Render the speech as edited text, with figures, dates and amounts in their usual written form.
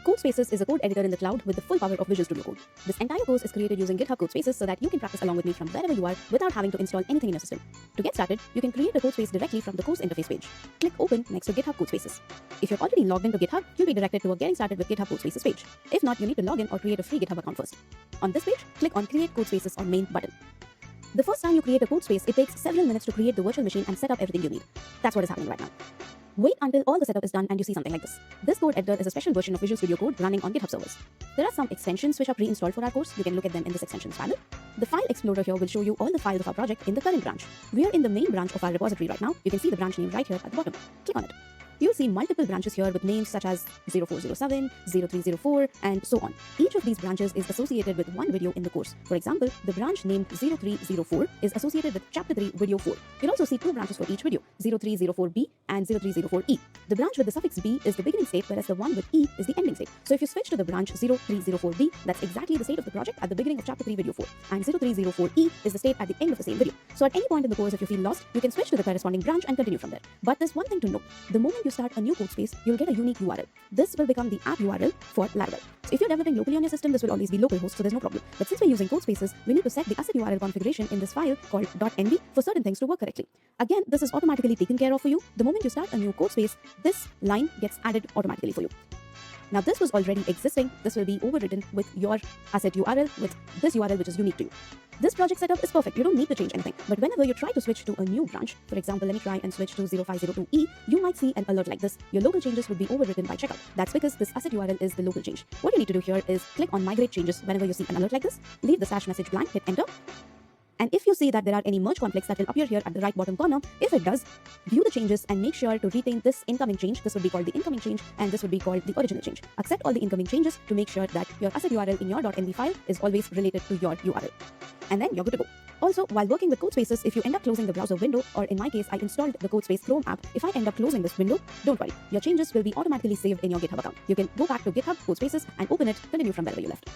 CodeSpaces is a code editor in the cloud with the full power of Visual Studio Code. This entire course is created using GitHub CodeSpaces so that you can practice along with me from wherever you are without having to install anything in your system. To get started, you can create a CodeSpace directly from the course interface page. Click Open next to GitHub CodeSpaces. If you're already logged into GitHub, you'll be directed to a Getting Started with GitHub CodeSpaces page. If not, you need to log in or create a free GitHub account first. On this page, click on Create CodeSpaces on Main button. The first time you create a CodeSpace, it takes several minutes to create the virtual machine and set up everything you need. That's what is happening right now. Wait until all the setup is done and you see something like this. This code editor is a special version of Visual Studio Code running on GitHub servers. There are some extensions which are pre-installed for our course. You can look at them in this extensions panel. The file explorer here will show you all the files of our project in the current branch. We are in the main branch of our repository right now. You can see the branch name right here at the bottom. Click on it. You'll see multiple branches here with names such as 0407, 0304, and so on. Each of these branches is associated with one video in the course. For example, the branch named 0304 is associated with Chapter 3, Video 4. You'll also see two branches for each video, 0304B and 0304E. The branch with the suffix B is the beginning state, whereas the one with E is the ending state. So if you switch to the branch 0304B, that's exactly the state of the project at the beginning of Chapter 3, Video 4. And 0304E is the state at the end of the same video. So at any point in the course, if you feel lost, you can switch to the corresponding branch and continue from there. But there's one thing to note. The moment you start a new CodeSpace, you'll get a unique URL. This will become the app URL for Laravel. So if you're developing locally on your system, this will always be localhost, so there's no problem. But since we're using CodeSpaces, we need to set the asset URL configuration in this file called .nv for certain things to work correctly. Again, this is automatically taken care of for you. The moment you start a new CodeSpace, this line gets added automatically for you. Now this was already existing. This will be overwritten with your asset URL with this URL which is unique to you. This project setup is perfect. You don't need to change anything. But whenever you try to switch to a new branch, for example, let me try and switch to 0502E, you might see an alert like this. Your local changes would be overwritten by checkout. That's because this asset URL is the local change. What you need to do here is click on Migrate Changes whenever you see an alert like this. Leave the / message blank, hit enter. And if you see that there are any merge conflicts, that will appear here at the right bottom corner. If it does, view the changes and make sure to retain this incoming change. This would be called the incoming change and this would be called the original change. Accept all the incoming changes to make sure that your asset URL in your .nv file is always related to your URL. And then you're good to go. Also, while working with CodeSpaces, if you end up closing the browser window, or in my case, I installed the CodeSpace Chrome app, if I end up closing this window, don't worry. Your changes will be automatically saved in your GitHub account. You can go back to GitHub, CodeSpaces, and open it, continue from wherever you left.